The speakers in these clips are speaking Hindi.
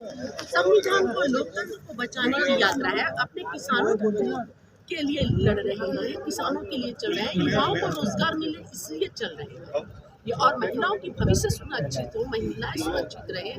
संविधान को, लोकतंत्र को बचाने की यात्रा है। अपने किसानों के लिए लड़ रहे हैं, किसानों के लिए चल रहे हैं, युवाओं को रोजगार मिले इसलिए चल रहे हैं ये, और महिलाओं की भविष्य सुरक्षित हो, महिलाएं सुरक्षित रहे,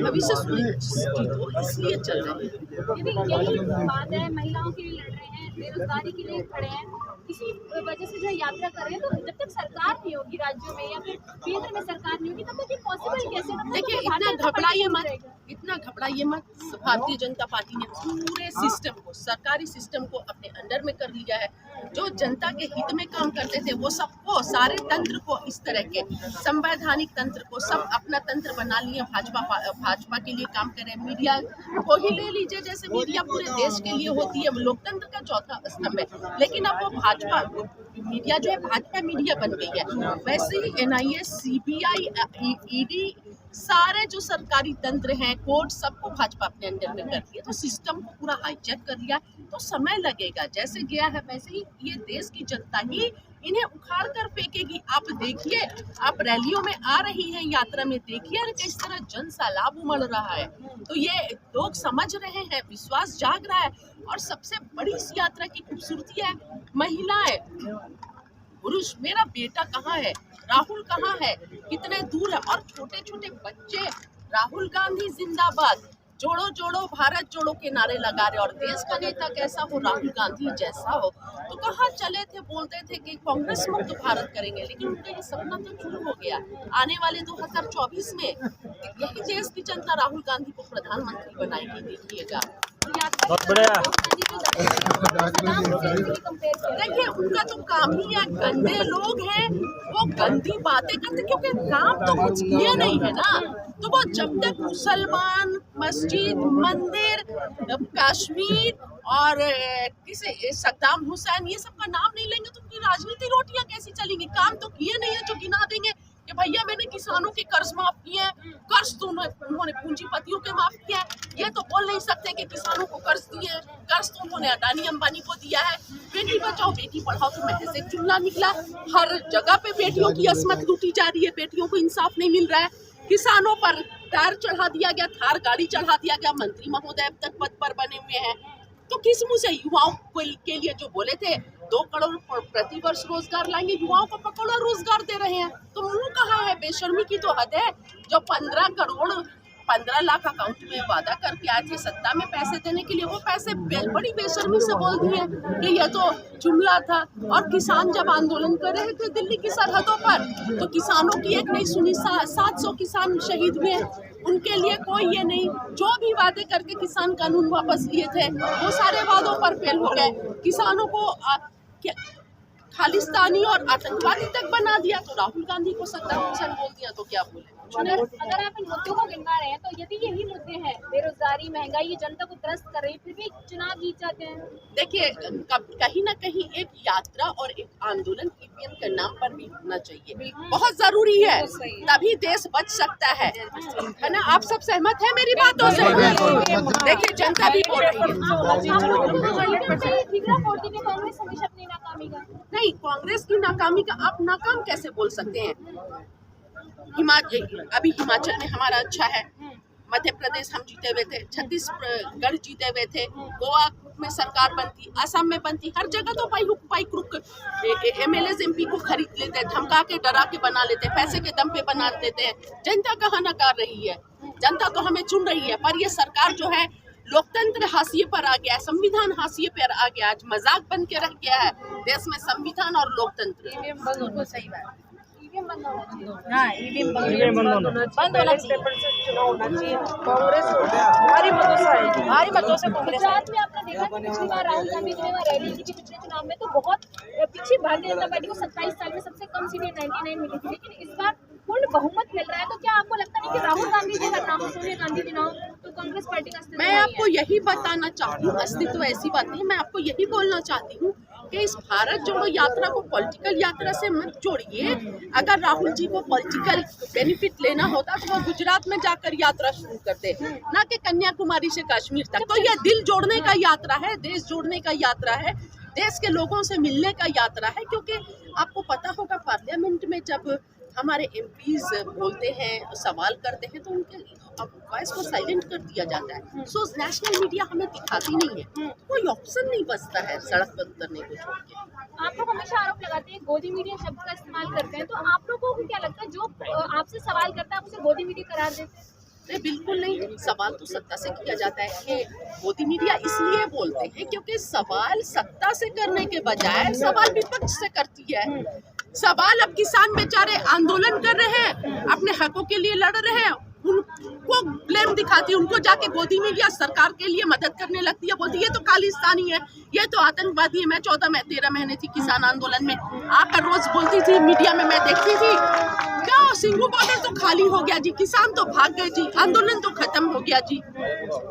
भविष्य सुरक्षित हो, इसलिए चल रहे हैं। यही बात है, महिलाओं के लिए लड़ रहे हैं, बेरोजगारी के लिए खड़े हैं, किसी वजह से जो यात्रा कर रहे हैं। तो जब तक सरकार नहीं होगी राज्यों में या फिर केंद्र में सरकार नहीं होगी, तब तक ये पॉसिबल कैसे? देखिए, इतना घबराइए मत। भारतीय जनता पार्टी ने पूरे सिस्टम को, सरकारी सिस्टम को अपने अंडर में कर लिया है। जो जनता के हित में काम करते थे वो सबको, सारे तंत्र को, इस तरह के संवैधानिक तंत्र को सब अपना तंत्र बना लिए। भाजपा के लिए काम करे। मीडिया को ही ले लीजिए, जैसे मीडिया पूरे देश के लिए होती है, लोकतंत्र का चौथा स्तंभ है, लेकिन अब वो भाजपा मीडिया जो है भाजपा मीडिया बन गई है। वैसे ही NIA, CBI, ED, सारे जो सरकारी तंत्र हैं, कोर्ट, सबको भाजपा अपने अंडर में कर दिया। तो सिस्टम को पूरा हाईजैक कर लिया, तो समय लगेगा। जैसे गया है वैसे ही ये देश की जनता ही इन्हें उखाड़ कर फेंकेगी। आप देखिए, आप रैलियों में आ रही हैं, यात्रा में देखिए किस तरह जन सैलाब उमड़ रहा है। तो ये लोग समझ रहे हैं, विश्वास जाग रहा है। और सबसे बड़ी इस यात्रा की खूबसूरती है महिलाएं, पुरुष। मेरा बेटा कहाँ है, राहुल कहाँ है, कितने दूर है, और छोटे छोटे बच्चे राहुल गांधी जिंदाबाद, जोड़ो जोड़ो भारत जोड़ो के नारे लगा रहे। और देश का नेता कैसा हो, राहुल गांधी जैसा हो। तो कहाँ चले थे, बोलते थे कि कांग्रेस मुक्त भारत करेंगे, लेकिन उनका ये सपना तो चूर हो गया। आने वाले 2024 में यही देश की जनता राहुल गांधी को प्रधानमंत्री बनाएगी, देखिएगा। बहुत बढ़िया। देखिए, उनका तो काम ही है, गंदे लोग हैं, वो गंदी बातें करते, क्योंकि काम तो कुछ किए नहीं है ना। तो वो जब तक मुसलमान, मस्जिद, मंदिर, कश्मीर और किसी सद्दाम हुसैन ये सब का नाम नहीं लेंगे तो उनकी राजनीति रोटियां कैसी चलेंगी? काम तो किए नहीं है जो गिना देंगे कि भैया मैंने किसानों के कर्ज माफ किए हैं, कर्ज तो उन्होंने पूंजीपतियों के माफ किया है। ये तो बोल नहीं सकते कि किसानों को कर्ज दिए हैं, कर्ज तो उन्होंने अडानी अंबानी को दिया है। बेटी बचाओ बेटी पढ़ाओ तो महज एक जुमला निकला। हर जगह पे बेटियों की असमत लूटी जा रही है, बेटियों को इंसाफ नहीं मिल रहा है। किसानों पर टायर चढ़ा दिया गया, थार गाड़ी चढ़ा दिया गया। मंत्री महोदय अब तक पद पर बने हुए हैं। तो किस मुंह से युवाओं के लिए जो बोले थे 2 करोड़ प्रति वर्ष रोजगार लाएंगे, युवाओं को पकड़ो रोजगार दे रहे हैं। तो मुंह कहाँ है? बेशर्मी की तो हद है। जो 15 लाख अकाउंट में वादा करके आए थे सत्ता में पैसे देने के लिए, वो पैसे बड़ी बेशर्मी से बोल दिए कि यह तो जुमला था। और किसान जब आंदोलन कर रहे थे दिल्ली की सरहदों पर, तो किसानों की एक नहीं सुनी, 700 किसान शहीद हुए। उनके लिए कोई ये नहीं, जो भी वादे करके किसान कानून वापस लिए थे वो सारे वादों पर फेल हो गए। किसानों को खालिस्तानी और आतंकवादी तक बना दिया। तो राहुल गांधी को सद्दाम हुसैन बोल दिया तो क्या बोले? अगर आप इन मुद्दों को गिनवा रहे हैं तो यदि यही मुद्दे हैं, बेरोजगारी, महंगाई, ये जनता को त्रस्त कर रही है, फिर भी चुनाव जीत जाते हैं। देखिए, कहीं ना कहीं एक यात्रा और एक आंदोलन EVM के नाम पर भी होना चाहिए, बहुत जरूरी है, तभी देश बच सकता है ना? आप सब सहमत हैं मेरी बातों से? देखिए, जनता भी बोल रही है। नहीं, कांग्रेस की नाकामी का आप नाकाम कैसे बोल सकते हैं? अभी हिमाचल में हमारा अच्छा है, मध्य प्रदेश हम जीते हुए थे, छत्तीसगढ़ जीते हुए थे, गोवा में सरकार बनती, असम में बनती, हर जगह तो पाई MLA MP को खरीद लेते हैं, धमका के डरा के बना लेते हैं, पैसे के दम पे बना देते हैं। जनता कहाँ नकार रही है? जनता तो हमें चुन रही है, पर ये सरकार जो है लोकतंत्र हाशिए पर आ गया है, संविधान हाशिए पर आ गया, आज मजाक बन के रह गया है देश में संविधान और लोकतंत्र। सही बात, EVM बंद होना चाहिए। हाँ, EVM बंद होना चाहिए। चुनाव होना चाहिए। कांग्रेस भारी मतों से गुजरात में आपने देखा कि पिछली बार राहुल गांधी जी ने वहाँ रैली की थी पिछले चुनाव में, तो बहुत पीछे भारतीय जनता पार्टी को 27 साल में सबसे कम सीटें 99 मिली थी, लेकिन इस बार पूर्ण बहुमत मिल रहा है। तो क्या आपको लगता नहीं कि राहुल गांधी जी का नाम, सोनिया गांधी जी नाम, तो कांग्रेस पार्टी का अस्तित्व? मैं आपको यही बताना चाहती हूँ, अस्तित्व ऐसी बात नहीं, मैं आपको यही बोलना चाहती हूँ कि इस भारत जोड़ो यात्रा को पॉलिटिकल यात्रा से मत जोड़िए। अगर राहुल जी को पॉलिटिकल बेनिफिट लेना होता तो वो गुजरात में जाकर यात्रा शुरू करते, ना कि कन्याकुमारी से कश्मीर तक। तो यह दिल जोड़ने का यात्रा है, देश जोड़ने का यात्रा है, देश के लोगों से मिलने का यात्रा है। क्योंकि आपको पता होगा पार्लियामेंट में जब हमारे MPs बोलते हैं, सवाल करते हैं, तो उनके वॉइस को साइलेंट कर दिया जाता है। सो नेशनल मीडिया हमें दिखाती नहीं है, कोई ऑप्शन नहीं बचता है सड़क पर उतरने को छोड़ के। आप लोग हमेशा आरोप लगाते हैं गोदी मीडिया शब्द का इस्तेमाल करते हैं, तो आप लोगों को क्या लगता है जो आपसे सवाल करता है आप उसे गोदी मीडिया करार देते हैं? नहीं, बिल्कुल नहीं। सवाल तो सत्ता से किया जाता है। ये मोदी मीडिया इसलिए बोलते हैं क्योंकि सवाल सत्ता से करने के बजाय सवाल विपक्ष से करती है। सवाल अब किसान बेचारे आंदोलन कर रहे हैं, अपने हकों के लिए लड़ रहे हैं, उनको ब्लेम दिखाती है, उनको जाके गोदी मीडिया सरकार के लिए मदद करने लगती है, बोलती है ये तो खालिस्तानी है, ये तो आतंकवादी है। मैं 13 महीने थी किसान आंदोलन में, आकर रोज बोलती थी, मीडिया में मैं देखती थी, क्या सिंघू बॉर्डर तो खाली हो गया जी, किसान तो भाग गए जी, आंदोलन तो खत्म हो गया जी।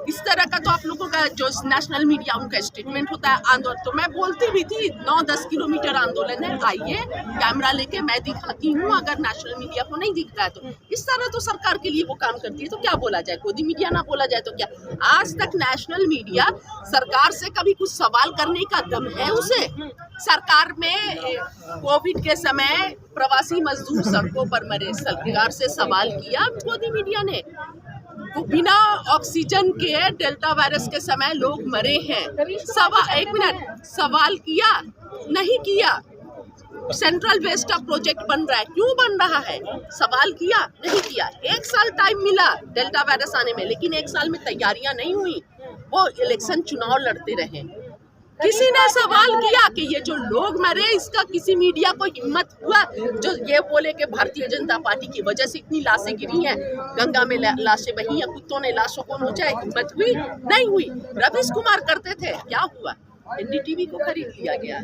इस तरह का तो आप लोगों का जो नेशनल मीडिया उनका स्टेटमेंट होता है आंदोलन। तो मैं बोलती भी थी 9-10 किलोमीटर आंदोलन है, आइए कैमरा लेके मैं दिखाती हूँ, अगर नेशनल मीडिया को नहीं दिख रहा है तो। इस तरह तो सरकार के लिए वो काम करती है, तो क्या बोला जाए, गोदी मीडिया ना बोला जाए तो क्या। आज तक नेशनल मीडिया सरकार से कभी कुछ सवाल करने का दम है उसे? सरकार में कोविड के समय प्रवासी मजदूर सड़कों पर मरे, सरकार से सवाल किया गोदी मीडिया ने? बिना ऑक्सीजन के डेल्टा वायरस के समय लोग मरे हैं, सवाल किया? नहीं किया। सेंट्रल वेस्टा प्रोजेक्ट बन रहा है, क्यों बन रहा है? सवाल किया? नहीं किया। 1 साल टाइम मिला डेल्टा वायरस आने में, लेकिन 1 साल में तैयारियां नहीं हुई, वो इलेक्शन चुनाव लड़ते रहे। किसी ने सवाल किया कि ये जो लोग मरे, इसका किसी मीडिया को हिम्मत हुआ जो ये बोले कि भारतीय जनता पार्टी की वजह से इतनी लाशें गिरी हैं, गंगा में लाशें बही हैं, कुत्तों ने लाशों को नोचा है? हिम्मत हुई? नहीं हुई। रवीश कुमार करते थे, क्या हुआ? एनडीटीवी को खरीद लिया गया।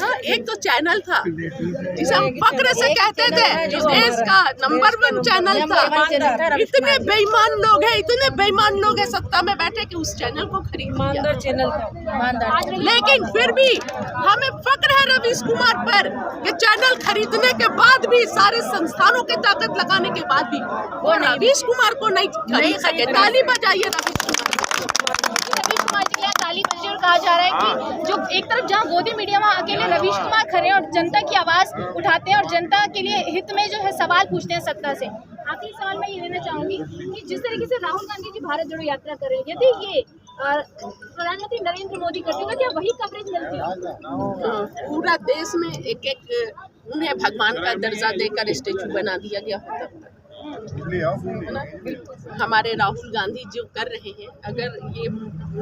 हाँ, एक तो चैनल था जिसे हम फक्र से कहते थे, जो देश का नंबर 1 चैनल था। इतने बेईमान लोग हैं, इतने बेईमान लोग हैं सत्ता में बैठे कि उस चैनल को खरीद लिया। चैनल था, लेकिन फिर भी हमें फक्र है रवीश कुमार पर कि चैनल खरीदने के बाद भी, सारे संस्थानों की ताकत लगाने के बाद भी वो रवीश कुमार को नहीं खरीद सके। ताली बजाइए रवीश कुमार जी के लिए ताली बजी। और कहा जा रहा है कि जो एक तरफ जहां गोदी मीडिया वहां अकेले रवीश कुमार खड़े हैं और जनता की आवाज उठाते हैं और जनता के लिए हित में जो है सवाल पूछते हैं सत्ता से। आखिरी सवाल मैं ये लेना चाहूंगी कि जिस तरीके से राहुल गांधी जी भारत जोड़ो यात्रा कर रहे हैं, यदि ये प्रधानमंत्री नरेंद्र मोदी करते तो क्या वही कवरेज मिलती? पूरा देश में एक उन्हें भगवान का दर्जा देकर स्टेचू बना दिया गया होता। हमारे राहुल गांधी जो कर रहे हैं, अगर ये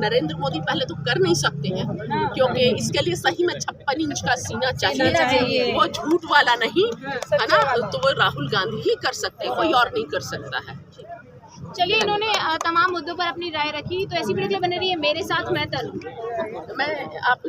नरेंद्र मोदी पहले तो कर नहीं सकते हैं, क्योंकि इसके लिए सही में 56 इंच का सीना चाहिए, वो झूठ वाला नहीं है ना, तो वो राहुल गांधी ही कर सकते हैं, कोई और नहीं कर सकता है। चलिए, इन्होंने तमाम मुद्दों पर अपनी राय रखी, तो ऐसी वीडियो बने रही है मेरे साथ। मैं आप